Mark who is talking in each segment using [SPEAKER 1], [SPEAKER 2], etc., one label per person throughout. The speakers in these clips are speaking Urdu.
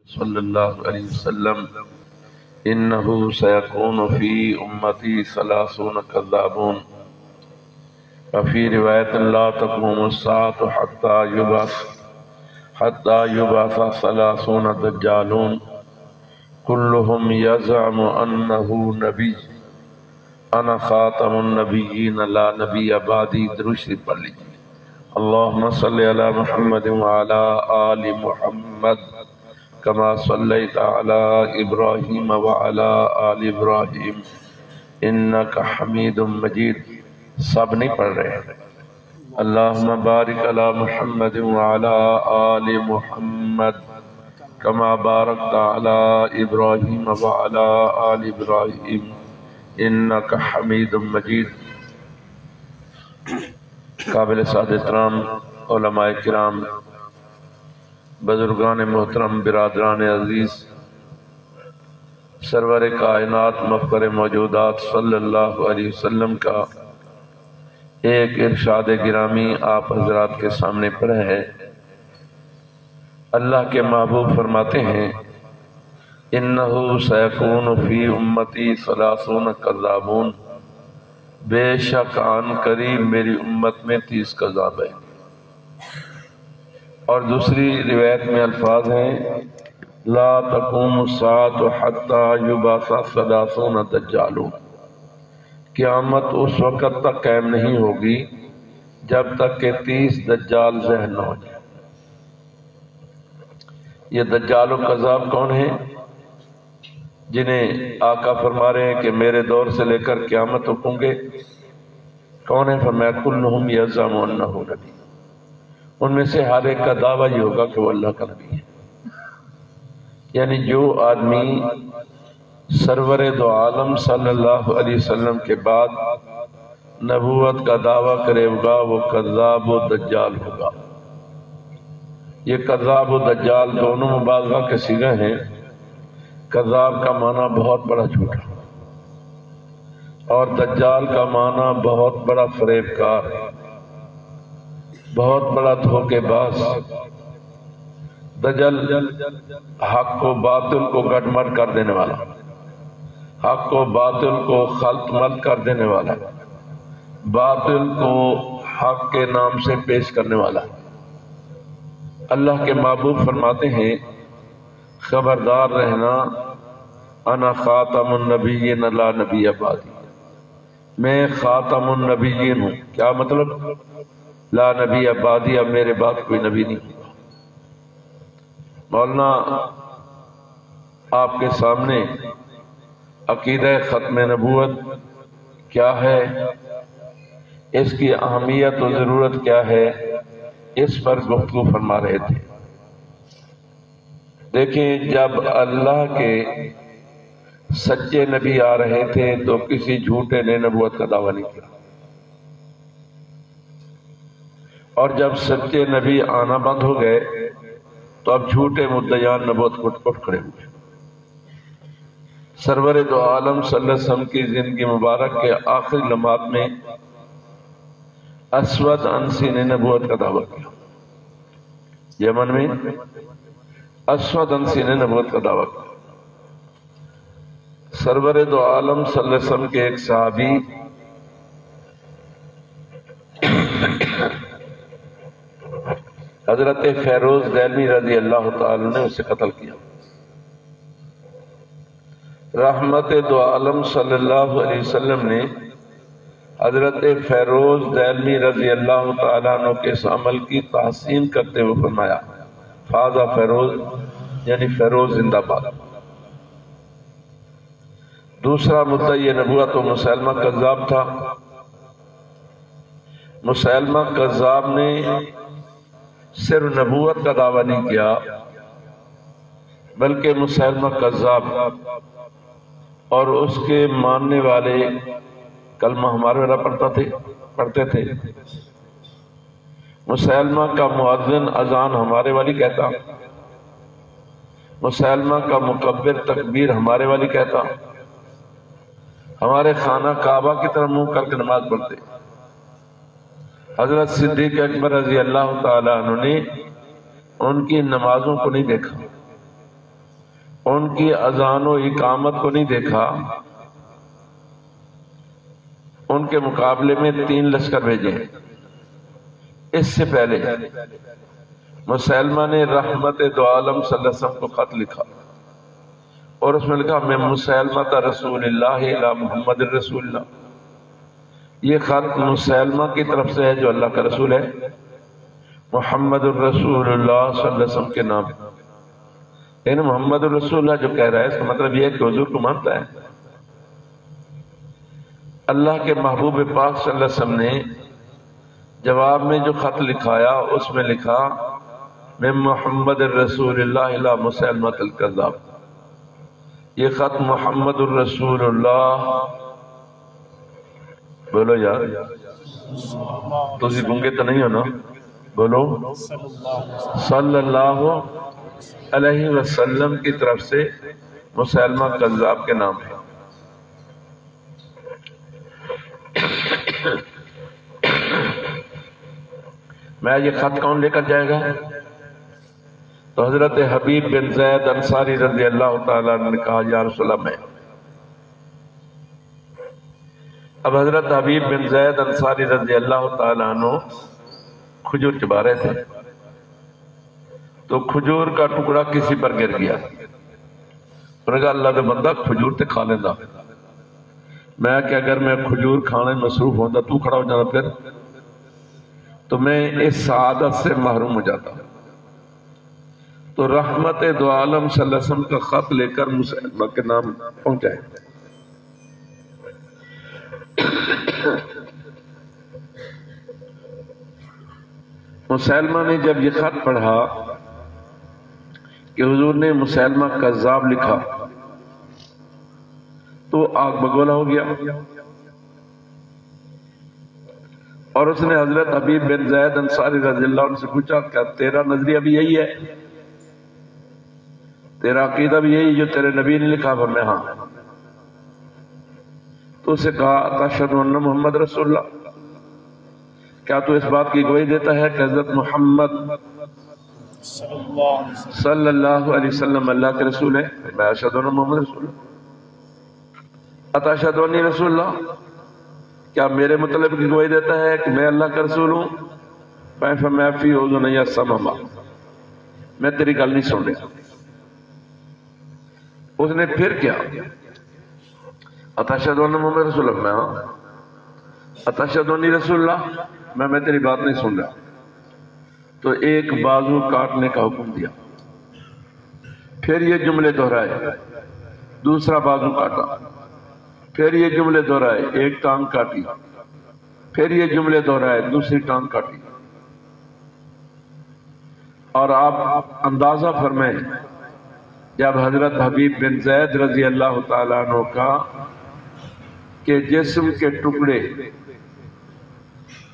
[SPEAKER 1] صلی اللہ علیہ وسلم انہو سیکون فی امتی 30 کذابون وفی روایت لا تقوم الساعة حتی یبعث 30 دجالون کلہم یزعم انہو نبی انا خاتم النبیین لا نبی بعدی. درود شریف پڑھ لیجیے. اللہم صلی علی محمد وعلی آل محمد کما صلیت علی ابراہیم وعلی آل ابراہیم انکا حمید مجید. سب نہیں پڑھ رہے. اللہم بارک علی محمد وعلی آل محمد کما بارکت علی ابراہیم وعلی آل ابراہیم انکا حمید مجید. قابل سعادت احترام علماء کرام، بزرگان محترم، برادران عزیز، سرور کائنات مفخر موجودات صلی اللہ علیہ وسلم کا ایک ارشاد گرامی آپ حضرات کے سامنے پڑھا ہے. اللہ کے محبوب فرماتے ہیں انہو سیکون فی امتی 30 کذابون، بے شک آن قریب میری امت میں 30 کذاب ہیں. اور دوسری روایت میں الفاظ ہیں لا تقوم الساعة حتی یبعث 30 دجالون. قیامت اس وقت تک قائم نہیں ہوگی جب تک کہ 30 دجال ظاہر نہ ہو جائے. یہ دجال و کذاب کون ہیں؟ جنہیں آقا فرما رہے ہیں کہ میرے دور سے لے کر قیامت رکوں گے. کون ہے؟ فرمایا کلہم یزعم انہ نبی. ان میں سے ہر ایک کا دعویٰ یہ ہوگا کہ وہ اللہ کا نبی ہے. یعنی جو آدمی سرور دو عالم صلی اللہ علیہ وسلم کے بعد نبوت کا دعویٰ کرے گا وہ کذاب و دجال ہوگا. یہ کذاب و دجال دونوں مبالغہ کے صیغے ہیں. کذاب کا معنی بہت بڑا جھوٹا اور دجال کا معنی بہت بڑا فریب کار، بہت بڑا دھوکے باز. دجل حق و باطل کو گٹ مٹ کر دینے والا، حق و باطل کو خلط ملط کر دینے والا، باطل کو حق کے نام سے پیش کرنے والا. اللہ کے محبوب فرماتے ہیں خبردار رہنا انا خاتم النبیین لا نبی بعدی. میں خاتم النبیین ہوں. کیا مطلب؟ لا نبی بعدی، اب میرے بعد کوئی نبی نہیں ہوگا. مولانا آپ کے سامنے عقیدہ ختم نبوت کیا ہے، اس کی اہمیت و ضرورت کیا ہے، اس پر گفتگو فرما رہے تھے. دیکھیں جب اللہ کے سچے نبی آ رہے تھے تو کسی جھوٹے نے نبوت کا دعویٰ نہیں کیا، اور جب سچے نبی آنا بند ہو گئے تو اب جھوٹے مدعیان نبوت کو اٹھ کھڑے ہوئے. سرور دو عالم صلی اللہ علیہ وسلم کی زندگی مبارک کے آخری لمحات میں اسود انسی نے نبوت کا دعویٰ کیا. یمن میں اسود انسی نے نبوت کا دعویٰ کیا. سرور دو عالم صلی اللہ علیہ وسلم کے ایک صحابی حضرت فیروز دہلوی رضی اللہ تعالی نے اسے قتل کیا. رحمت دو عالم صلی اللہ علیہ وسلم نے حضرت فیروز دہلوی رضی اللہ تعالیٰ عنہ کے اس عمل کی تحسین کرتے ہوئے فرمایا فاضا فیروز، یعنی فیروز زندہ باد. دوسرا مدعی نبوت و مسلمہ کذاب تھا. مسلمہ کذاب نے صرف نبوت کا دعویٰ نہیں کیا بلکہ مسلمہ کذاب اور اس کے ماننے والے کلمہ ہمارے والا پڑھتے تھے. مسلمہ کا مؤذن اذان ہمارے والی کہتا، مسلمہ کا مکبر تکبیر ہمارے والی کہتا، ہمارے خانہ کعبہ کی طرف منہ کر کے نماز پڑھتے. حضرت صدیق اکبر رضی اللہ تعالیٰ عنہ نے ان کی نمازوں کو نہیں دیکھا، ان کی اذان و اقامت کو نہیں دیکھا، ان کے مقابلے میں 3 لشکر بھیجے۔ اس سے پہلے مسلمہ نے رحمت دو عالم صلی اللہ علیہ وسلم کو خط لکھا اور اس میں لکھا میں مسلمہ رسول اللہ الی محمد رسول اللہ۔ یہ خط مسلمہ کی طرف سے ہے جو اللہ کا رسول ہے، محمد الرسول اللہ صلی اللہ علیہ وسلم کے نام، لیکن محمد الرسول اللہ جو کہہ رہا ہے اس کا مطلب یہ ہے کہ حضور کو مانتا ہے۔ اللہ کے محبوب پاک صلی اللہ علیہ وسلم نے جواب میں جو خط لکھایا اس میں لکھا میں محمد الرسول اللہ الی مسلمہ الکذاب۔ یہ خط محمد الرسول اللہ، بولو یار تسی گنگے تو نہیں ہو نا، بولو صلی اللہ علیہ وسلم کی طرف سے مسلمہ کذاب کے نام ہے۔ میں یہ خط کون لے کر جائے گا؟ تو حضرت حبیب بن زید انصاری رضی اللہ تعالیٰ نے کہا یا رسول اللہ میں۔ اب حضرت حبیب بن زید انصاری رضی اللہ تعالیٰ عنہ کھجور چبا رہے تھے تو کھجور کا ٹکڑا کسی پر گر گیا۔ انہوں نے کہا اللہ کے بندہ کھجور تے کھا لینا۔ میں کہ اگر میں کھجور کھانے مصروف ہوتا تو کھڑا ہو جانا پھر تو میں اس سعادت سے محروم ہو جاتا۔ تو رحمت دو عالم صلی اللہ علیہ وسلم کا خط لے کر مسلمہ کے نام پہنچائے۔ مسلمہ نے جب یہ خط پڑھا کہ حضور نے مسلمہ کذاب لکھا تو آگ بگولا ہو گیا، اور اس نے حضرت حبیب بن زید انصاری رضی اللہ عنہ سے پوچھا کہ تیرا نظریہ بھی یہی ہے، تیرا عقیدہ بھی یہی جو تیرے نبی نے لکھا؟ فرمایا ہاں۔ تو اسے کہا اشہد ان محمد رسول اللہ، کیا تو اس بات کی گواہی دیتا ہے کہ حضرت محمد صلی اللہ علیہ وسلم اللہ کے رسول ہے؟ میں اشہد ان محمد رسول اللہ۔ اتشہد انی رسول اللہ، کیا میرے مطلب کی گواہی دیتا ہے کہ میں اللہ کا رسول ہوں؟ میں فی اذن یسمع، میں تیری گل نہیں سن رہا۔ اس نے پھر کیا اتشہد ان محمد رسول اللہ، میں ہاں۔ اتشہد انی رسول اللہ، میں تیری بات نہیں سن رہا۔ تو ایک بازو کاٹنے کا حکم دیا، پھر یہ جملے دہرائے، دوسرا بازو کاٹا، پھر یہ جملے دہرائے، ایک ٹانگ کاٹی، پھر یہ جملے دہرائے، دوسری ٹانگ کاٹی۔ اور آپ اندازہ فرمائیں جب حضرت حبیب بن زید رضی اللہ تعالیٰ عنہ کا کہ جسم کے ٹکڑے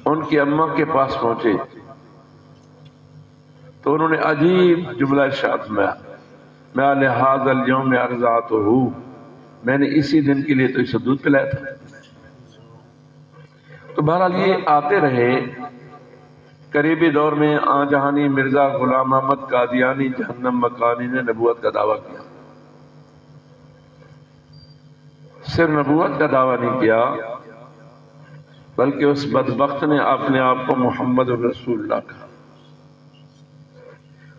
[SPEAKER 1] ان کی اماں کے پاس پہنچے تو انہوں نے عجیب جملہ ارشاد فرمایا میں لہذا اليوم ارضعتہ، میں نے اسی دن کے لیے تو اسے دودھ پلایا تھا۔ تو بہرحال یہ آتے رہے۔ قریبی دور میں آن جہانی مرزا غلام احمد قادیانی جہنم مکانی نے نبوت کا دعویٰ کیا۔ صرف نبوت کا دعویٰ نہیں کیا بلکہ اس بدبخت نے اپنے آپ کو محمد الرسول اللہ کہا،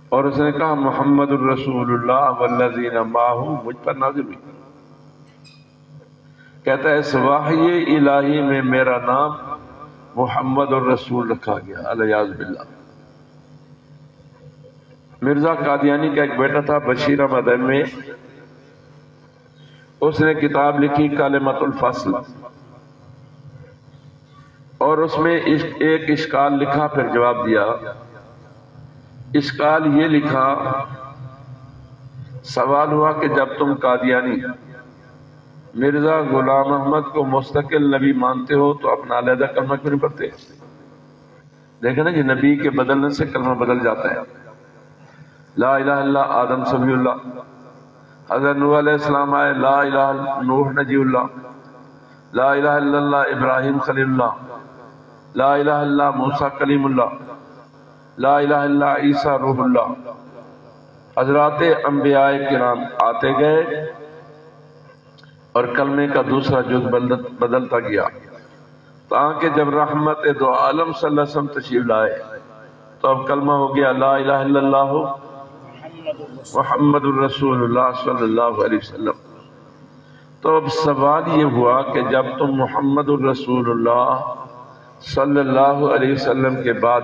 [SPEAKER 1] اور اس نے کہا محمد الرسول اللہ والذین معہ مجھ پر نازل ہوئی۔ کہتا ہے اس وحی الہی میں میرا نام محمد الرسول رکھا گیا، الیاذ باللہ۔ مرزا قادیانی کا ایک بیٹا تھا بشیر احمد میں، اس نے کتاب لکھی کلمۃ الفصل، اور اس میں ایک اشکال لکھا پھر جواب دیا۔ اشکال یہ لکھا، سوال ہوا کہ جب تم قادیانی مرزا غلام احمد کو مستقل نبی مانتے ہو تو اپنا علیحدہ کلمہ کیوں نہیں پڑھتے؟ دیکھیں نا، یہ نبی کے بدلنے سے کلمہ بدل جاتا ہے۔ لا الہ الا آدم صفی اللہ، حضرت نوح علیہ السلام آئے لا الہ الا نوح نجی اللہ، لا الہ الا اللہ ابراہیم خلیل اللہ، لا الہ الا موسیٰ کلیم اللہ، لا الہ الا عیسیٰ روح اللہ۔ حضرات انبیاء کرام آتے گئے اور کلمے کا دوسرا جز بدلتا گیا، تاکہ جب رحمت دو عالم صلی اللہ علیہ وسلم تشریف لائے تو اب کلمہ ہو گیا لا الہ الا اللہ محمد الرسول اللہ صلی اللہ علیہ وسلم۔ تو اب سوال یہ ہوا کہ جب تم محمد الرسول اللہ صلی اللہ علیہ وسلم کے بعد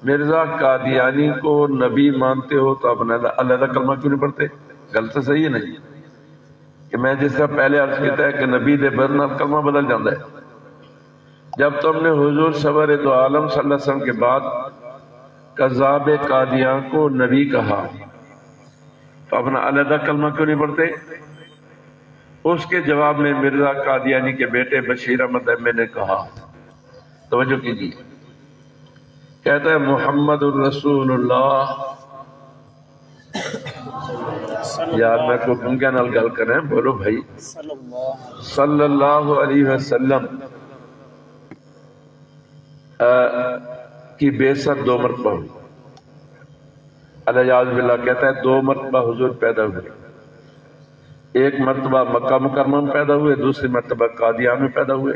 [SPEAKER 1] مرزا قادیانی کو نبی مانتے ہو تو اب علیحدہ کلمہ کیوں نہیں پڑھتے؟ غلط تو صحیح ہے نہیں کہ میں جس طرح پہلے عرض کیتا ہے کہ نبی دے بدل کلمہ بدل جاتا ہے۔ جب تم نے حضور سرور دو عالم صلی اللہ علیہ وسلم کے بعد کذاب قادیان کو نبی کہا تو اپنا علیحدہ کلمہ کیوں نہیں پڑھتے؟ اس کے جواب میں مرزا قادیانی کے بیٹے بشیر احمد احمد نے کہا، توجہ کیجیے، کہتا ہے محمد الرسول اللہ، یار میں کو تم کیا نال گل کر رہے ہیں، بولو بھائی، صلی اللہ علیہ وسلم کی بعثت 2 مرتبہ ہوئی۔ الیاذ باللہ کہتا ہے 2 مرتبہ حضور پیدا ہوئے، ایک مرتبہ مکہ مکرمہ میں پیدا ہوئے، دوسری مرتبہ قادیان میں پیدا ہوئے۔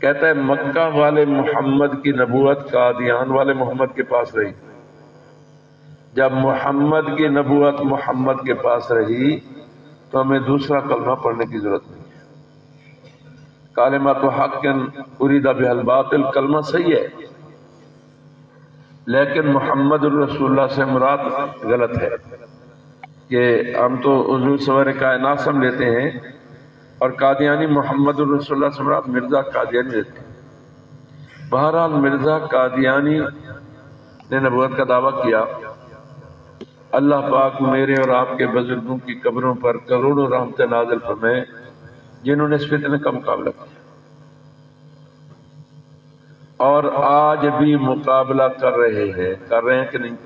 [SPEAKER 1] کہتا ہے مکہ والے محمد کی نبوت قادیان والے محمد کے پاس رہی، جب محمد کی نبوت محمد کے پاس رہی تو ہمیں دوسرا کلمہ پڑھنے کی ضرورت نہیں ہے۔ کلمۃ حق ارید بها الباطل کلمہ صحیح ہے، لیکن محمد الرسول اللہ سے مراد غلط ہے کہ ہم تو حضور سرور کائنات سم لیتے ہیں اور قادیانی محمد الرسول اللہ سے مراد مرزا قادیانی لیتے ہیں۔ بہرحال مرزا قادیانی نے نبوت کا دعویٰ کیا۔ اللہ پاک میرے اور آپ کے بزرگوں کی قبروں پر کروڑوں رحمتیں نازل فرمائے جنہوں نے اس فتنے کا مقابلہ کیا اور آج بھی مقابلہ کر رہے ہیں کہ نہیں؟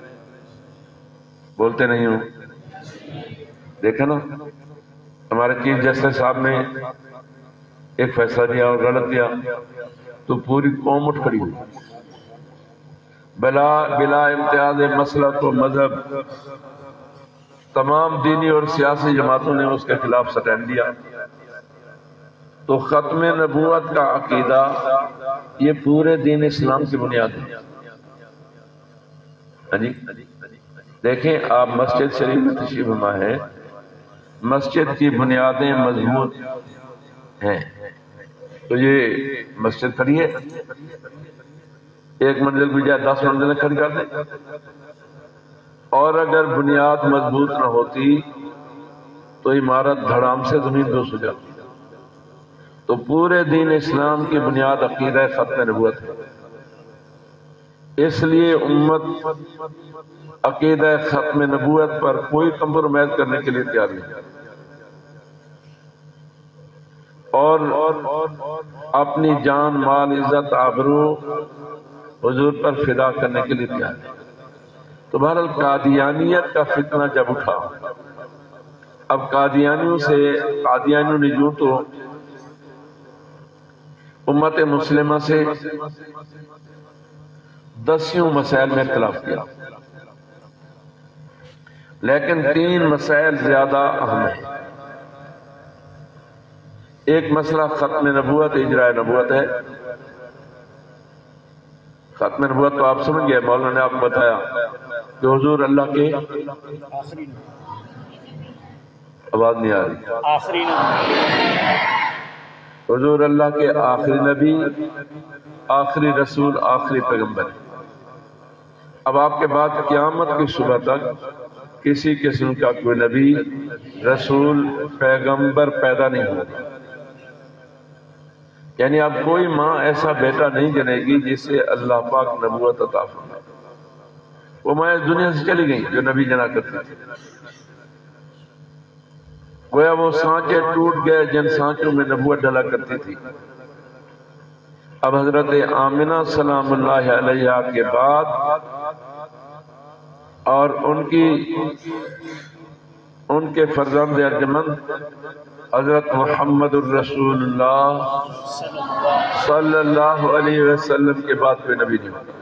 [SPEAKER 1] بولتے نہیں ہوں؟ دیکھا نا ہمارے چیف جسٹس صاحب نے ایک فیصلہ دیا اور غلط دیا تو پوری قوم اٹھ کھڑی ہوئی، بلا امتیاز مسلک و مذہب تمام دینی اور سیاسی جماعتوں نے اس کے خلاف سٹینڈ دیا۔ تو ختم نبوت کا عقیدہ یہ پورے دین اسلام کی بنیاد ہے۔ دیکھیں آپ مسجد شریف میں تشریف فرما ہے، مسجد کی بنیادیں مضبوط ہیں تو یہ مسجد کھڑی ہے، 1 منزل بھی جائے 10 منزلیں کھڑی کر دیں، اور اگر بنیاد مضبوط نہ ہوتی تو عمارت دھڑام سے زمین دوز ہو جاتی۔ تو پورے دین اسلام کی بنیاد عقیدہ ختم نبوت ہے، اس لیے امت عقیدہ ختم نبوت پر کوئی کمپرومائز کرنے کے لیے تیار نہیں اور اپنی جان مال عزت آبرو حضور پر فدا کرنے کے لیے تیار ہے۔ تو بہرحال قادیانیت کا فتنہ جب اٹھا، اب قادیانیوں نے جو تو امت مسلمہ سے 10 مسائل میں اختلاف کیا، لیکن 3 مسائل زیادہ اہم ہیں۔ ایک مسئلہ ختم نبوت اجراء نبوت ہے۔ ختم نبوت تو آپ سمجھ گئے، مولانا نے آپ کو بتایا کہ حضور اللہ کے آواز نہیں آ رہی، حضور اللہ کے آخری نبی، آخری رسول، آخری پیغمبر۔ اب آپ کے بعد قیامت کی صبح تک کسی قسم کا کوئی نبی، رسول، پیغمبر پیدا نہیں ہوگا، یعنی اب کوئی ماں ایسا بیٹا نہیں جنے گی جسے اللہ پاک نبوت عطا فرمائے۔ وہ ماں اس دنیا سے چلی گئی جو نبی جنا کرتی تھی، گویا وہ سانچے ٹوٹ گئے جن سانچوں میں نبوت ڈلا کرتی تھی۔ اب حضرت آمنہ سلام اللہ علیہ کے بعد اور ان کے فرزند ارجمند حضرت محمد الرسول اللہ صلی اللہ علیہ وسلم کے بعد کوئی نبی نہیں ہوگا۔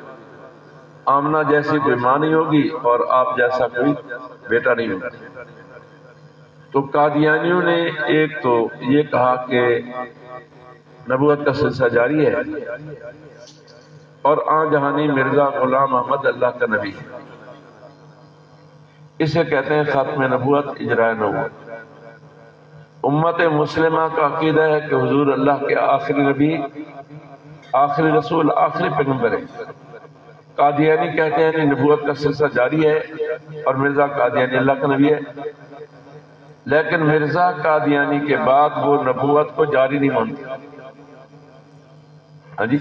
[SPEAKER 1] آمنہ جیسی کوئی ماں نہیں ہوگی اور آپ جیسا کوئی بیٹا نہیں ہوگا۔ تو قادیانیوں نے ایک تو یہ کہا کہ نبوت کا سلسلہ جاری ہے اور آن جہانی مرزا غلام احمد اللہ کا نبی ہے، اسے کہتے ہیں ختم نبوت اجراء نبوت۔ امت مسلمہ کا عقیدہ ہے کہ حضور اللہ کے آخری نبی، آخری رسول، آخری پیغمبر ہے۔ قادیانی کہتے ہیں کہ نبوت کا سلسلہ جاری ہے اور مرزا قادیانی اللہ کا نبی ہے، لیکن مرزا قادیانی کے بعد وہ نبوت کو جاری نہیں مانتے۔ ہاں جی،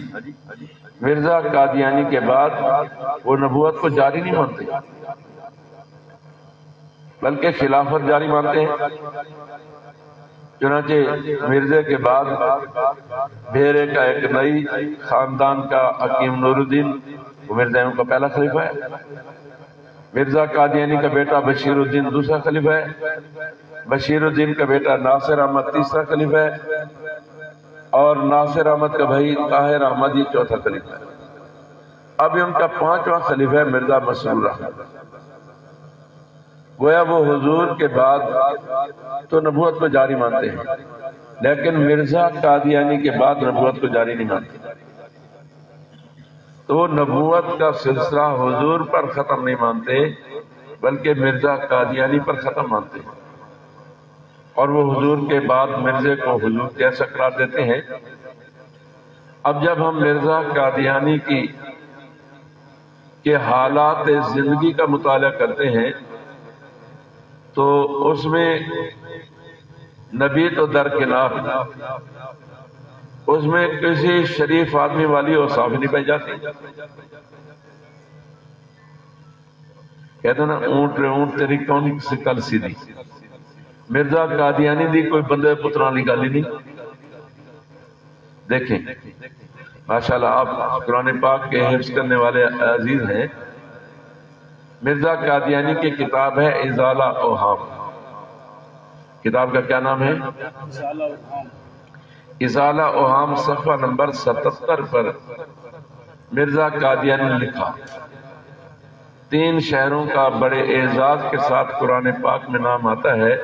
[SPEAKER 1] مرزا قادیانی کے بعد وہ نبوت کو جاری نہیں مانتے بلکہ خلافت جاری مانتے ہیں۔ چنانچہ مرزے کے بعد بھیرے کا ایک نئی خاندان کا حکیم نور الدین، وہ مرزائیوں کا پہلا خلیفہ ہے۔ مرزا قادیانی کا بیٹا بشیر الدین دوسرا خلیفہ ہے۔ بشیر الدین کا بیٹا ناصر احمد تیسرا خلیفہ ہے اور ناصر احمد کا بھائی طاہر احمد یہ چوتھا خلیفہ ہے۔ اب ان کا پانچواں خلیفہ ہے مرزا مسرور احمد۔ گویا وہ حضور کے بعد تو نبوت کو جاری مانتے ہیں لیکن مرزا قادیانی کے بعد نبوت کو جاری نہیں مانتے، تو وہ نبوت کا سلسلہ حضور پر ختم نہیں مانتے بلکہ مرزا قادیانی پر ختم مانتے ہیں، اور وہ حضور کے بعد مرزے کو حضور کیسا قرار دیتے ہیں۔ اب جب ہم مرزا قادیانی کے حالات زندگی کا مطالعہ کرتے ہیں تو اس میں نبی تو درکنار، اس میں کسی شریف آدمی والی اوصاف نہیں پائی جاتی۔ کہتے ہیں نا اونٹ تیری کون سی کل سیدھی، مرزا قادیانی دی کوئی بندے پترانی گالی نہیں۔ دیکھیں ماشاءاللہ آپ قرآن پاک کے حفظ کرنے والے عزیز ہیں۔ مرزا قادیانی کی کتاب ہے ازالہ اوہام، کتاب کا کیا نام ہے؟ ازالہ اوہام۔ صفحہ نمبر 77 پر مرزا قادیانی نے لکھا، 3 شہروں کا بڑے اعزاز کے ساتھ قرآن پاک میں نام آتا ہے،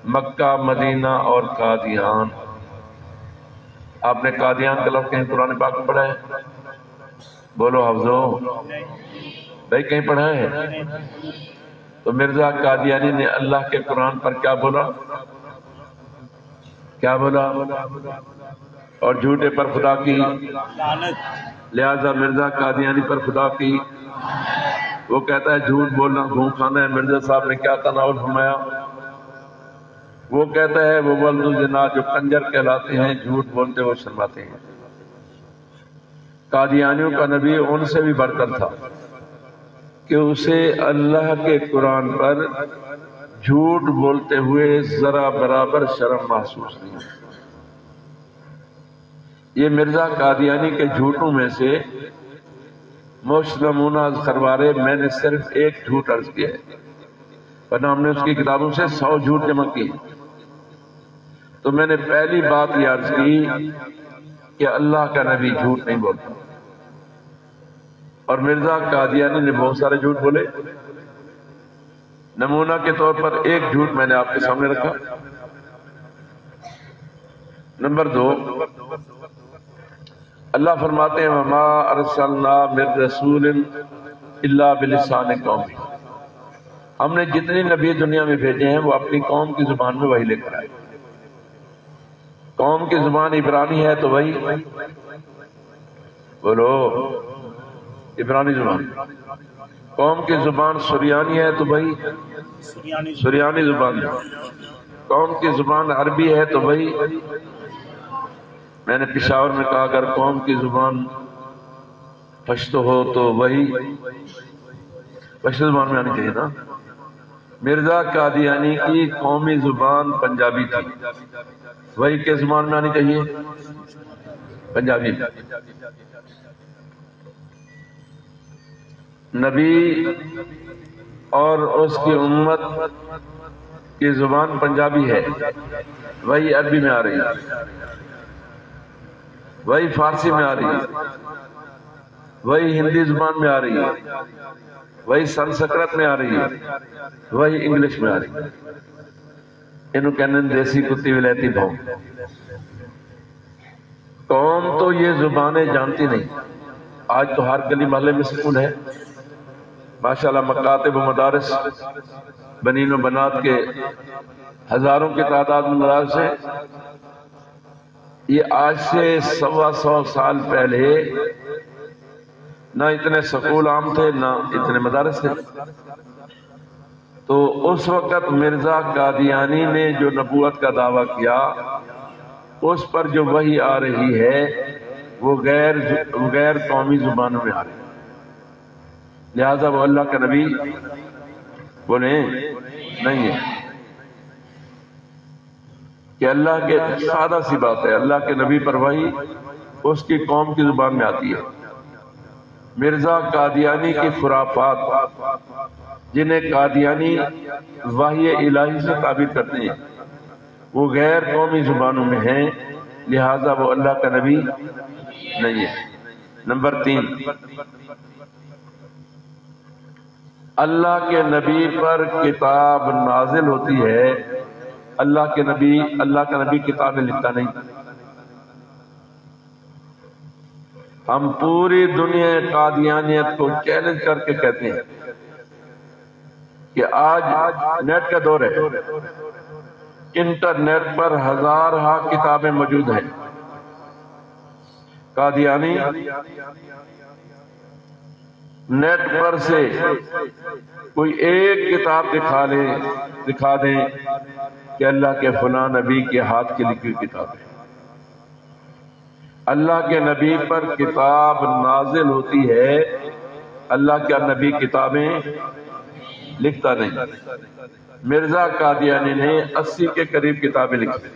[SPEAKER 1] مکہ، مدینہ اور قادیان۔ آپ نے قادیان کا لفظ کہیں قرآن پاک میں پڑھا ہے؟ بولو حفظو بھائی، کہیں پڑھا ہے؟ تو مرزا قادیانی نے اللہ کے قرآن پر کیا بولا؟ کیا بولا؟ اور جھوٹے پر خدا کی لہذا مرزا قادیانی پر خدا کی، وہ کہتا ہے جھوٹ بولنا گھون کھانا ہے۔ مرزا صاحب نے کیا تناول فرمایا؟ وہ کہتا ہے وہ ولد الزنا جو کنجر کہلاتے ہیں، جھوٹ بولتے وہ شرماتے ہیں۔ قادیانیوں کا نبی ان سے بھی بڑھ کر تھا کہ اسے اللہ کے قرآن پر جھوٹ بولتے ہوئے ذرا برابر شرم محسوس نہیں۔ یہ مرزا قادیانی کے جھوٹوں میں سے مشت نمونہ خروارے میں نے صرف ایک جھوٹ عرض کیا ہے، ورنہ ہم نے اس کی کتابوں سے 100 جھوٹ جمع کی۔ تو میں نے پہلی بات یہ عرض کی کہ اللہ کا نبی جھوٹ نہیں بولتا، اور مرزا قادیانی نے بہت سارے جھوٹ بولے۔ نمونہ کے طور پر ایک جھوٹ میں نے آپ کے سامنے رکھا۔ نمبر 2، اللہ فرماتے ہیں وَمَا أَرْسَلْنَا مِن رَسُولٍ إِلَّا بِلِسَانِ قَوْمِهِ، ہم نے جتنے نبی دنیا میں بھیجے ہیں وہ اپنی قوم کی زبان میں وہی لے کر آئے۔ قوم کی زبان عبرانی ہے تو وہی بولو عبرانی زبان، قوم کی زبان سریانی ہے تو وہی سریانی زبان، قوم کی زبان عربی ہے تو وہی۔ میں نے پشاور میں کہا اگر قوم کی زبان پشتو ہو تو وہی پشتو زبان میں آنی چاہیے نا۔ مرزا قادیانی کی قومی زبان پنجابی تھی، وہی کس زبان میں آنی چاہیے؟ پنجابی۔ نبی اور اس کی امت کی زبان پنجابی ہے، وہی عربی میں آ رہی ہے، وہی فارسی میں آ رہی ہے۔ وہی ہندی زبان میں آ رہی ہے، وہی سنسکرت میں آ رہی ہے، وہی انگلش میں آ رہی ہے۔ انہوں کہنے دیسی کتی ولایتی بھاؤ۔ قوم تو یہ زبانیں جانتی نہیں۔ آج تو ہر گلی محلے میں سکول ہے، ماشاءاللہ مکاتب و مدارس، بنین و بنات کے ہزاروں کی تعداد میں مدارس ہیں۔ یہ آج سے 125 سال پہلے نہ اتنے سکول عام تھے نہ اتنے مدارس تھے۔ تو اس وقت مرزا قادیانی نے جو نبوت کا دعویٰ کیا، اس پر جو وحی آ رہی ہے وہ غیر قومی زبانوں میں آ رہی ہے، لہذا وہ اللہ کا نبی بولے نہیں ہے کہ اللہ کے سادہ سی بات ہے، اللہ کے نبی پر وحی اس کی قوم کی زبان میں آتی ہے۔ مرزا قادیانی کی خرافات جنہیں قادیانی وحی الہی سے تعبیر کرتے ہیں وہ غیر قومی زبانوں میں ہیں، لہذا وہ اللہ کا نبی نہیں ہے۔ نمبر 3، اللہ کے نبی پر کتاب نازل ہوتی ہے، اللہ کا نبی کتابیں لکھتا نہیں۔ ہم پوری دنیا قادیانیت کو چیلنج کر کے کہتے ہیں کہ آج نیٹ کا دور ہے، انٹرنیٹ پر ہزارہ کتابیں موجود ہیں۔ قادیانی نیٹ پر سے کوئی ایک کتاب دکھا دیں کہ اللہ کے فلاں نبی کے ہاتھ کی لکھی ہوئی کتاب ہے۔ اللہ کے نبی پر کتاب نازل ہوتی ہے، اللہ کا نبی کتابیں لکھتا نہیں۔ مرزا قادیانی نے 80 کے قریب کتابیں لکھی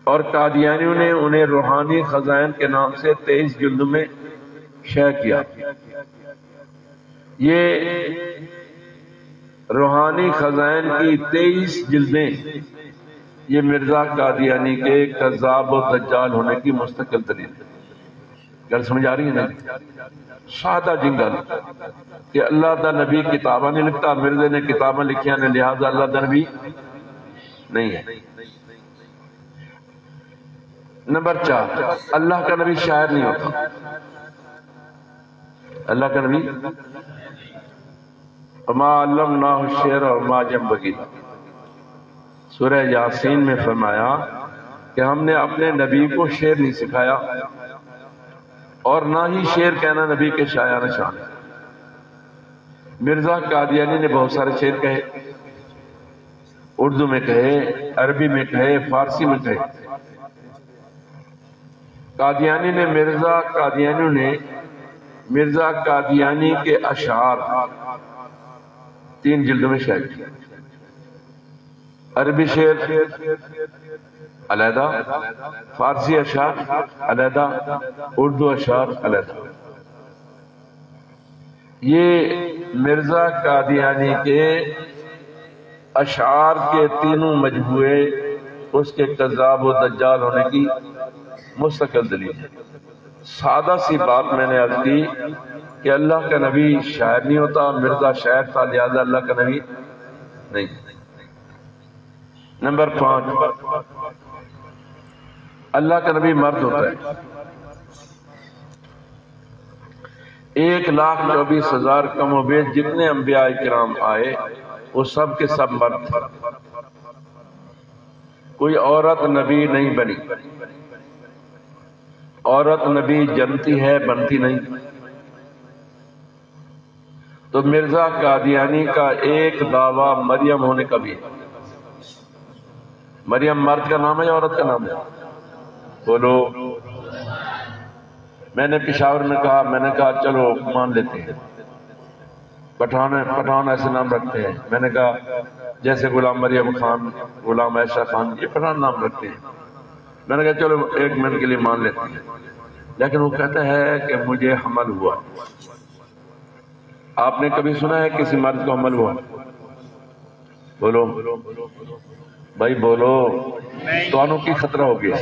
[SPEAKER 1] اور قادیانیوں نے انہیں روحانی خزائن کے نام سے 23 جلدوں میں شائع کیا۔ یہ روحانی خزائن کی 23 جلدیں یہ مرزا قادیانی کے کذاب و دجال ہونے کی مستقل دلیل ہے۔ گل سمجھ آ رہی ہے نا؟ سادہ جنگل کہ اللہ دا نبی کتابیں نہیں لکھتا، مرزے نے کتابیں لکھیاں نے لہذا اللہ دا نبی نہیں ہے۔ نمبر 4، اللہ کا نبی شاعر نہیں ہوتا۔ اللہ کا نبی وما علمناہ الشعر وما ينبغي له، سورہ یاسین میں فرمایا کہ ہم نے اپنے نبی کو شعر نہیں سکھایا اور نہ ہی شعر کہنا نبی کے شایانہ شان ہے۔ مرزا قادیانی نے بہت سارے شعر کہے، اردو میں کہے، عربی میں کہے، فارسی میں کہے۔ مرزا قادیانی کے اشعار 3 جلدوں میں شائع کیا۔ عربی شعر علیحدہ، فارسی اشعار علیحدہ، اردو اشعار علیحدہ۔ یہ مرزا قادیانی کے اشعار کے تینوں مجموعے اس کے کذاب و دجال ہونے کی مستقل دلیل ہے۔ سادہ سی بات میں نے عرض کی کہ اللہ کا نبی شاعر نہیں ہوتا، مرزا شاعر تھا لہذا اللہ کا نبی نہیں۔ نمبر 5، اللہ کا نبی مرد ہوتا ہے۔ 1,24,000 کم و بیش جتنے انبیاء کرام آئے وہ سب کے سب مرد تھے، کوئی عورت نبی نہیں بنی۔ عورت نبی جنتی ہے، بنتی نہیں۔ تو مرزا قادیانی کا ایک دعویٰ مریم ہونے کا بھی ہے۔ مریم مرد کا نام ہے یا عورت کا نام ہے؟ بولو۔ میں نے پشاور میں کہا چلو مان لیتے ہیں، پٹھان ایسے نام رکھتے ہیں۔ میں نے کہا جیسے غلام مریم خان، غلام عائشہ خان، یہ پٹھان نام رکھتے ہیں۔ میں نے کہا چلو 1 منٹ کے لیے مان لیتے ہیں، لیکن وہ کہتا ہے کہ مجھے حمل ہوا۔ آپ نے کبھی سنا ہے کسی مرد کو حمل ہوا؟ بولو بھائی بولو، تو انوں کی خطرہ ہو گیا۔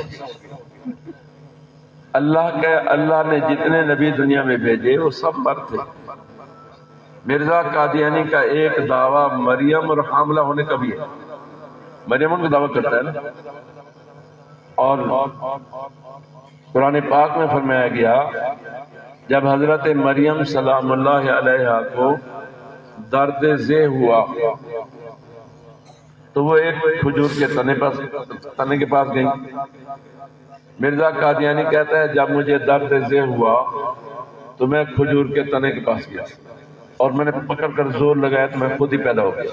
[SPEAKER 1] اللہ نے جتنے نبی دنیا میں بھیجے وہ سب مرد تھے۔ مرزا قادیانی کا ایک دعویٰ مریم اور حاملہ ہونے کا بھی ہے، مریم کا دعویٰ کرتا ہے نا، اور قرآن پاک میں فرمایا گیا جب حضرت مریم سلام اللہ علیہا کو درد ذہ ہوا تو وہ ایک کھجور کے تنے کے پاس گئی۔ مرزا قادیانی کہتا ہے جب مجھے درد ذہ ہوا تو میں کھجور کے تنے کے پاس گیا اور میں نے پکڑ کر زور لگایا تو میں خود ہی پیدا ہو گیا۔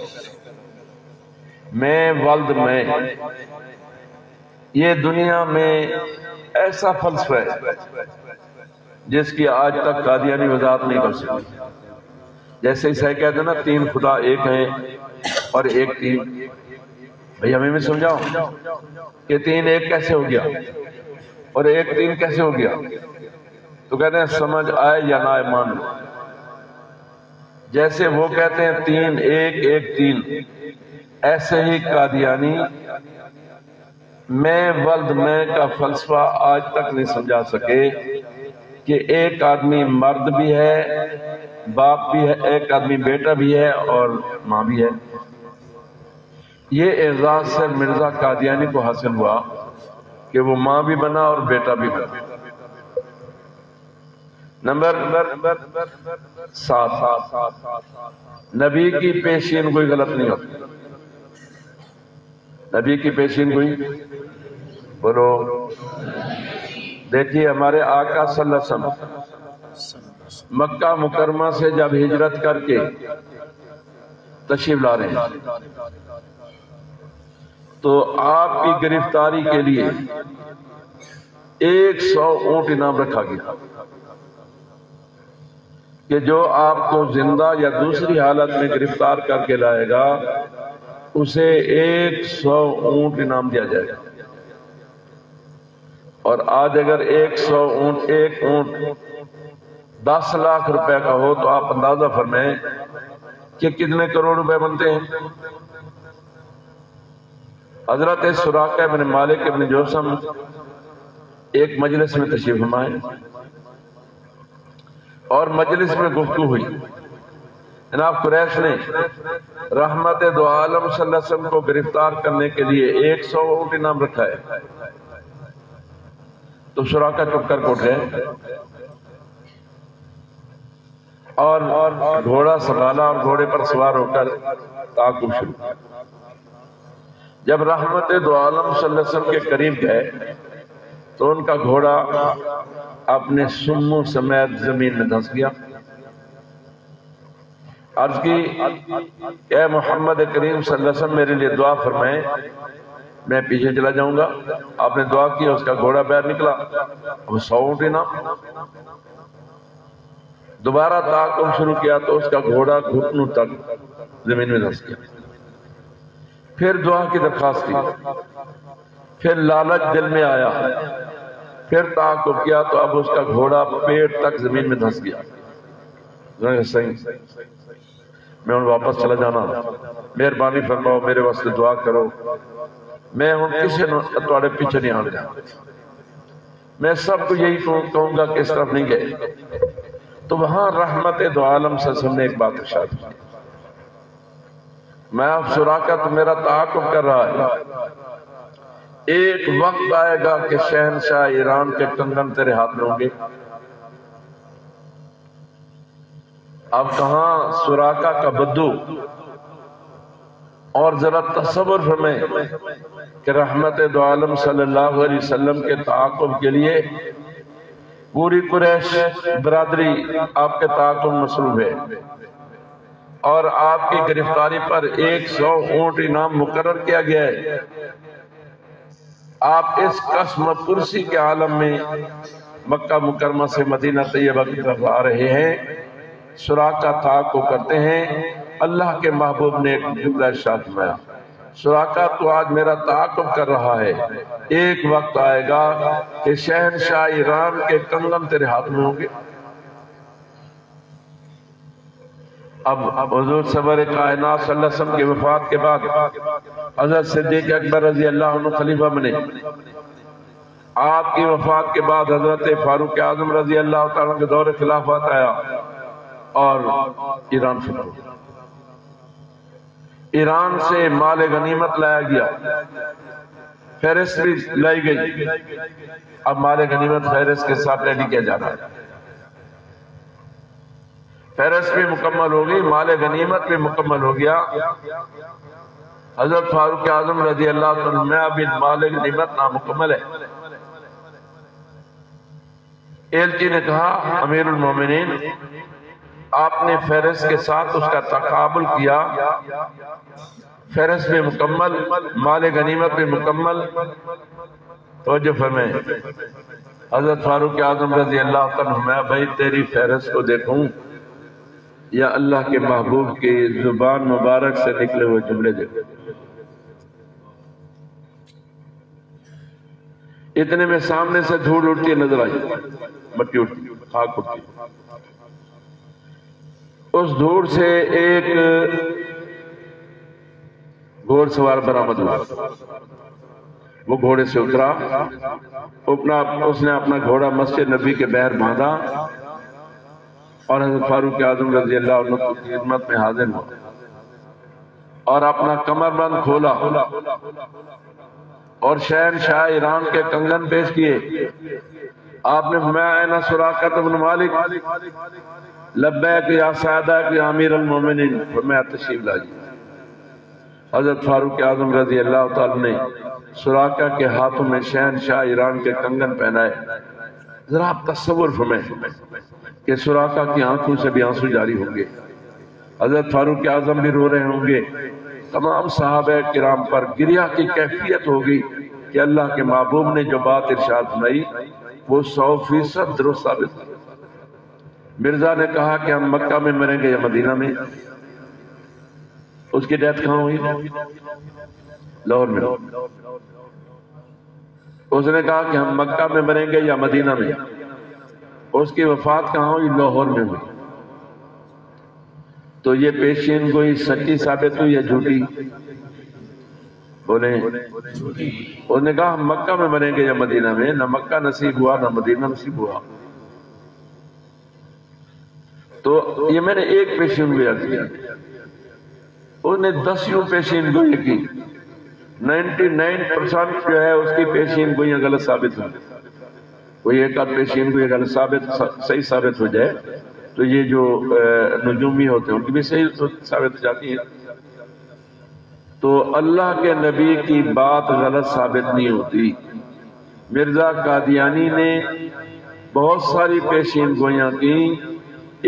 [SPEAKER 1] میں ولد میں، یہ دنیا میں ایسا فلسفہ ہے جس کی آج تک قادیانی وضاحت نہیں کر سکتی۔ جیسے عیسائی کہتے ہیں نا تین خدا ایک ہیں اور ایک تین، بھئی ہمیں بھی سمجھاؤ کہ تین ایک کیسے ہو گیا اور ایک تین کیسے ہو گیا؟ تو کہتے ہیں سمجھ آئے یا نہ آئے مان لو۔ جیسے وہ کہتے ہیں تین ایک ایک تین، ایسے ہی قادیانی میں ولد میں کا فلسفہ آج تک نہیں سمجھا سکے کہ ایک آدمی مرد بھی ہے، باپ بھی ہے، ایک آدمی بیٹا بھی ہے اور ماں بھی ہے۔ یہ اعزاز سے مرزا قادیانی کو حاصل ہوا کہ وہ ماں بھی بنا اور بیٹا بھی بنا۔ نمبر 7، نبی کی پیشین گوئی غلط نہیں ہوتی۔ نبی کی پیشین گوئی بولو، دیکھیے ہمارے آقا صلی اللہ علیہ وسلم مکہ مکرمہ سے جب ہجرت کر کے تشریف لا رہے ہیں تو آپ کی گرفتاری کے لیے 100 اونٹ انعام رکھا گیا کہ جو آپ کو زندہ یا دوسری حالت میں گرفتار کر کے لائے گا اسے 100 اونٹ انعام دیا جائے گا۔ اور آج اگر 100 اونٹ، ایک اونٹ 10 لاکھ روپے کا ہو تو آپ اندازہ فرمائیں کہ کتنے کروڑ روپے بنتے ہیں۔ حضرت سراقہ بن مالک بن جوشم ایک مجلس میں تشریف فرما ہے اور مجلس میں گفتگو ہوئی۔ جناب قریش نے رحمت دو عالم صلی اللہ علیہ وسلم کو گرفتار کرنے کے لیے 100 اونٹ انعام رکھا ہے۔ تو سراقہ چپ کر اٹھ گئے اور گھوڑا سنبھالا اور گھوڑے پر سوار ہو کر تعاقب شروع۔ جب رحمت دو عالم صلی اللہ علیہ وسلم کے قریب گئے تو ان کا گھوڑا اپنے سموں سمیت زمین میں دھنس گیا۔ عرض کی اے محمد کریم صلی اللہ علیہ وسلم میرے لیے دعا فرمائیں، میں پیچھے چلا جاؤں گا۔ آپ نے دعا کی، اس کا گھوڑا باہر نکلا، وہ 100 اونٹ انعام۔ دوبارہ تعاقب شروع کیا تو اس کا گھوڑا گھٹنوں تک زمین میں دھنس گیا۔ پھر دعا کی درخواست کی، پھر لالچ دل میں آیا، پھر تعاقب کیا تو اب اس کا گھوڑا پیٹ تک زمین میں دھنس گیا۔ صحیح، میں ان واپس چلا جانا، مہربانی فرماؤ میرے واسطے دعا کرو، میں ہوں کسی تواڈے پیچھے نہیں آنے جانا، میں سب کو یہی کہوں گا کہ اس طرف نہیں گئے۔ تو وہاں رحمت دو عالم صلی اللہ علیہ وسلم نے ایک بات ارشاد کی، میں اب سراقہ تو میرا تعاقب کر رہا ہے، ایک وقت آئے گا کہ شہنشاہ ایران کے کنگن تیرے ہاتھ میں ہوں گے۔ اب کہاں سراقہ کا بدو، اور ذرا تصور فرمائیں کہ رحمت دو عالم صلی اللہ علیہ وسلم کے تعاقب کے لیے پوری قریش برادری آپ کے تعاقب مصروف ہے اور آپ کی گرفتاری پر 100 اونٹ انعام مقرر کیا گیا ہے۔ آپ اس قسم پرسی کے عالم میں مکہ مکرمہ سے مدینہ طیبہ کی طرف آ رہے ہیں، سراقہ تعاقب کرتے ہیں۔ اللہ کے محبوب نے ایک جملہ ارشاد فرمایا، سراقہ تو آج میرا تعاقب کر رہا ہے، ایک وقت آئے گا کہ شہنشاہ ایران کے کنگن تیرے ہاتھ میں ہوں گے۔ اب حضور سرور کائنات صلی اللہ علیہ وسلم کی وفات کے بعد حضرت صدیق اکبر رضی اللہ عنہ خلیفہ بنے۔ آپ کی وفات کے بعد حضرت فاروق اعظم رضی اللہ تعالیٰ کے دور خلافت آیا اور ایران فتح ہوا۔ ایران سے مال غنیمت لایا گیا، فہرست بھی لائی گئی۔ اب مال غنیمت فہرست کے ساتھ ریڈی کیا جا رہا ہے، فہرست بھی مکمل ہو گئی، مال غنیمت بھی مکمل ہو گیا۔ حضرت فاروق اعظم رضی اللہ عنہ میں ابھی مال غنیمت نامکمل ہے۔ ایلچی نے کہا امیر المومنین آپ نے فہرست کے ساتھ اس کا تقابل کیا، فہرست بھی مکمل، مال غنیمت بھی مکمل۔ توجہ فرمائیں، حضرت فاروق اعظم رضی اللہ عنہ میں بھائی تیری فہرست کو دیکھوں یا اللہ کے محبوب کی زبان مبارک سے نکلے ہوئے جملے دیکھوں؟ اتنے میں سامنے سے دھول اٹھتی نظر آئی، مٹی اٹھتی، خاک اٹھتی۔ اس دھول سے ایک گھوڑ سوار برآمد ہوا، وہ گھوڑے سے اترا، اس نے اپنا گھوڑا مسجد نبی کے بہر باندھا اور حضرت فاروق اعظم رضی اللہ عنہ کی خدمت میں حاضر ہوا اور اپنا کمر بند کھولا اور شہنشاہ ایران کے کنگن پیش کیے۔ آپ نے فرمایا اینا سراقہ بن مالک، لبیک یا سعدہ یا امیر المومنین، فرمایا تشریف لائیے۔ حضرت فاروق اعظم رضی اللہ تعالیٰ نے سراقہ کے ہاتھوں میں شہنشاہ ایران کے کنگن پہنائے۔ ذرا آپ تصور فرمائیں کہ سراقہ کی آنکھوں سے بھی آنسو جاری ہوں گے، حضرت فاروق اعظم بھی رو رہے ہوں گے، تمام صحابہ کرام پر گریہ کی کیفیت ہوگی کہ اللہ کے محبوب نے جو بات ارشاد فرمائی وہ 100% درست ثابت ہے۔ مرزا نے کہا کہ ہم مکہ میں مریں گے یا مدینہ میں؟ اس کی ڈیتھ کہاں ہوئی؟ لاہور میں۔ اس نے کہا کہ ہم مکہ میں مریں گے یا مدینہ میں؟ اس کی وفات کہاں ہوئی؟ لاہور میں ہوئی۔ تو یہ پیشین گوئی سچی ثابت ہوئی یا جھوٹی؟ بولیں۔ اس نے کہا ہم مکہ میں مریں گے یا مدینہ میں، نہ مکہ نصیب ہوا نہ مدینہ نصیب ہوا۔ تو یہ میں نے ایک پیشین گوئی عرض کیا، اس نے 10 پیشین گوئی کی، 99% جو ہے اس کی پیشین گوئیاں غلط ثابت ہوئی۔ کوئی ایک آدھ پیشین گوئی غلط صحیح ثابت ہو جائے تو یہ جو نجومی ہوتے ہیں ان کی بھی صحیح ثابت ہو جاتی ہے۔ تو اللہ کے نبی کی بات غلط ثابت نہیں ہوتی۔ مرزا قادیانی نے بہت ساری پیشین گوئیاں کی،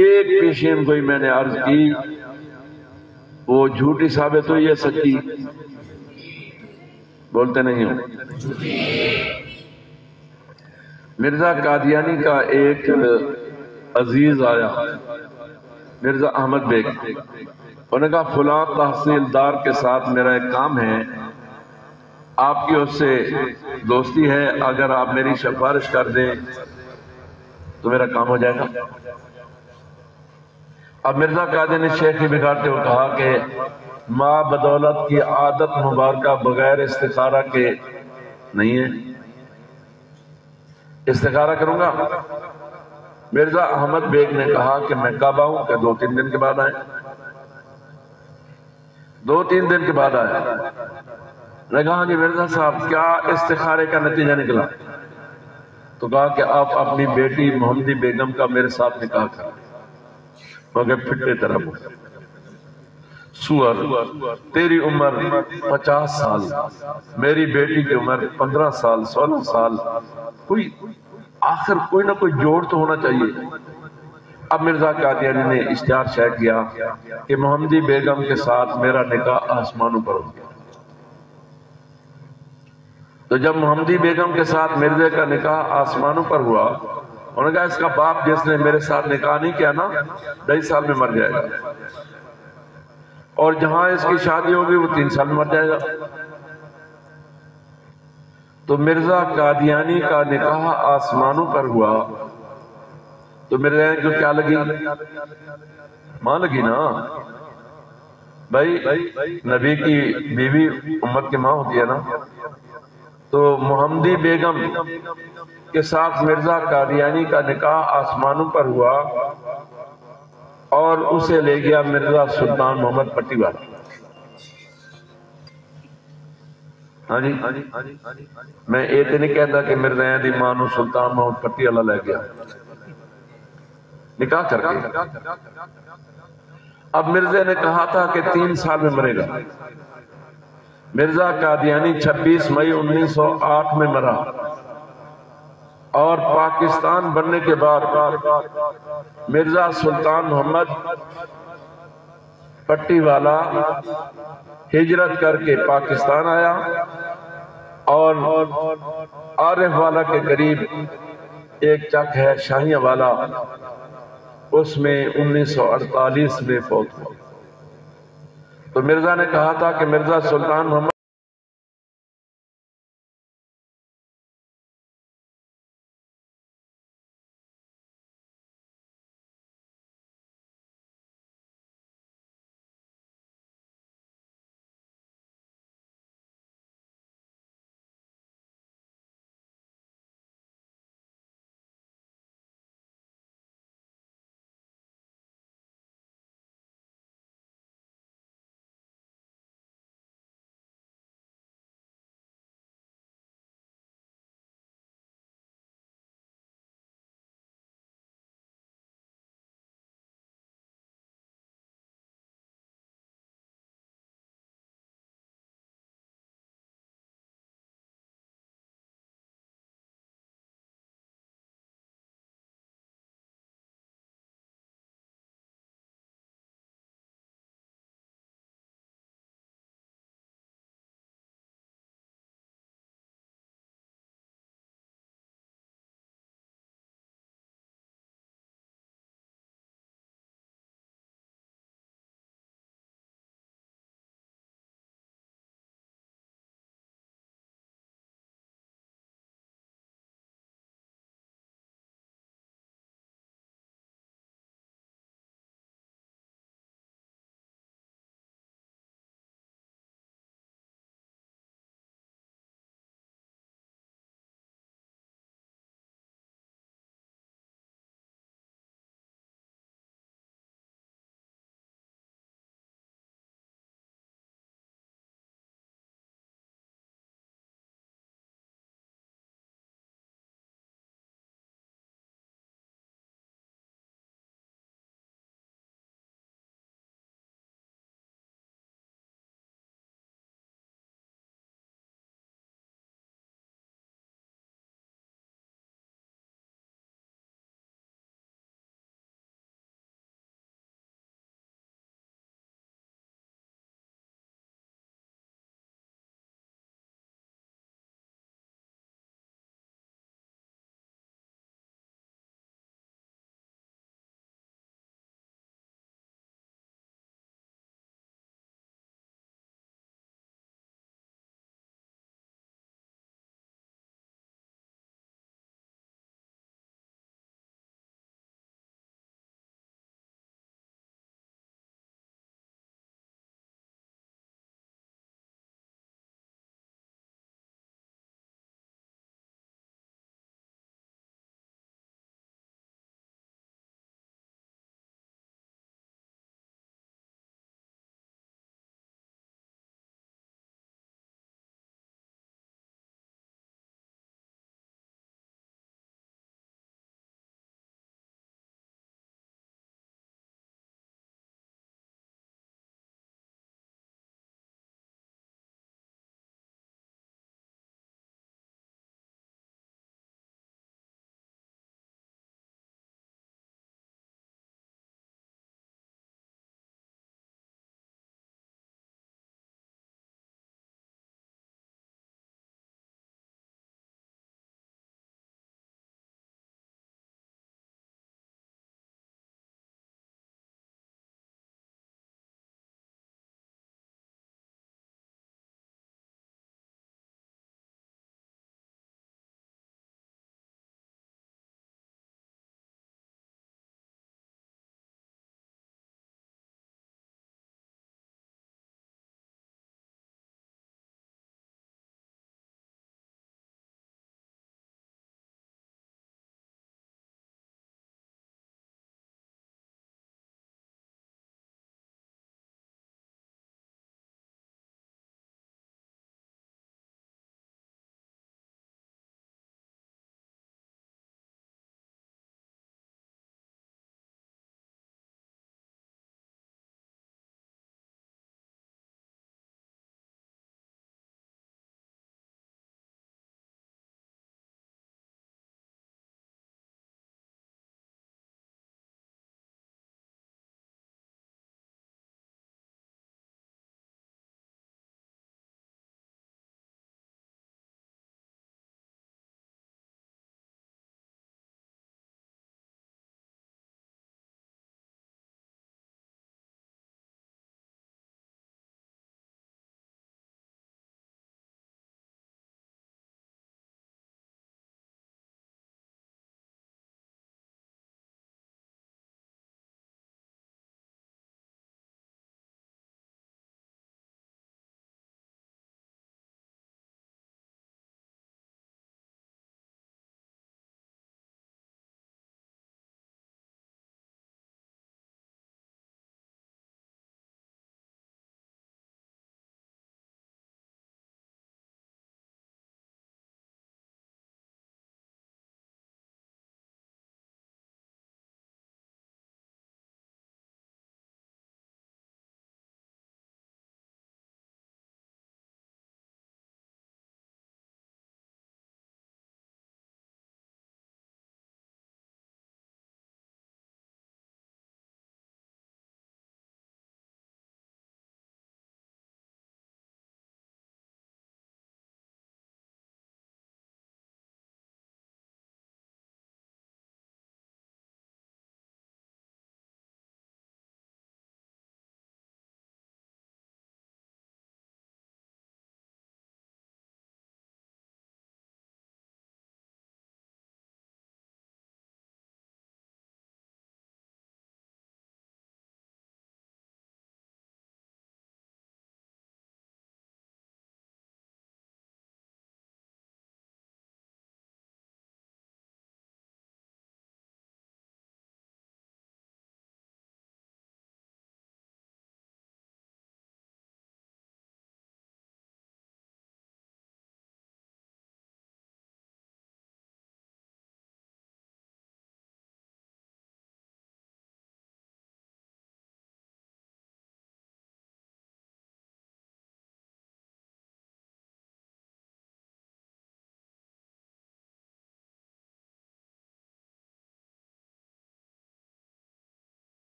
[SPEAKER 1] ایک پیشین گوئی میں نے عرض کی وہ جھوٹی ثابت ہوئی ہے سچی؟ بولتے نہیں ہو۔ مرزا قادیانی کا ایک عزیز آیا، مرزا احمد بیگ، انہوں نے کہا فلاں تحصیلدار کے ساتھ میرا ایک کام ہے، آپ کی اس سے دوستی ہے، اگر آپ میری سفارش کر دیں تو میرا کام ہو جائے گا۔ اب مرزا قادیانی شیخی بگاڑتے ہوئے کہا کہ ماں بدولت کی عادت مبارکہ بغیر استخارہ کے نہیں ہے، استخارہ کروں گا۔ مرزا احمد بیگ نے کہا کہ میں کب آؤں؟ کہ 2-3 دن کے بعد آئے۔ 2-3 دن کے بعد آئے۔ میں کہا کہ مرزا صاحب کیا استخارے کا نتیجہ نکلا؟ تو کہا کہ آپ اپنی بیٹی محمدی بیگم کا میرے ساتھ نکاح کریں۔ مگر پھٹے طرح سور، تیری عمر 50 سال، میری بیٹی کی عمر 15 سال 16 سال، آخر کوئی نہ کوئی جوڑ تو ہونا چاہیے۔ اب مرزا قادیانی نے اشتہار شائع کیا کہ محمدی بیگم کے ساتھ میرا نکاح آسمانوں پر ہو گیا۔ تو جب محمدی بیگم کے ساتھ مرزے کا نکاح آسمانوں پر ہوا، انہوں نے کہا اس کا باپ جس نے میرے ساتھ نکاح نہیں کیا نا 2.5 سال میں مر جائے گا، اور جہاں اس کی شادی ہوگی وہ 3 سال میں مر جائے گا۔ تو مرزا قادیانی کا نکاح آسمانوں پر ہوا تو مرزا کو کیا لگی؟ ماں لگی نا بھائی، نبی کی بیوی امت کی ماں ہوتی ہے نا۔ تو محمدی بیگم کے ساتھ مرزا قادیانی کا نکاح آسمانوں پر ہوا اور اسے لے گیا مرزا سلطان محمد پٹی والا. ہاں جی، میں یہ تو نہیں کہتا کہ مرزا دی ماں نو سلطان محمد پٹی والا لے گیا نکاح کر کے. اب مرزا نے کہا تھا کہ 3 سال میں مرے گا. مرزا قادیانی 26 مئی 1908 میں مرا اور پاکستان بننے کے بعد مرزا سلطان محمد پٹی والا ہجرت کر کے پاکستان آیا اور عارف والا کے قریب ایک چک ہے شاہیاں والا، اس میں 1948 میں فوت ہوا. تو مرزا نے کہا تھا کہ مرزا سلطان محمد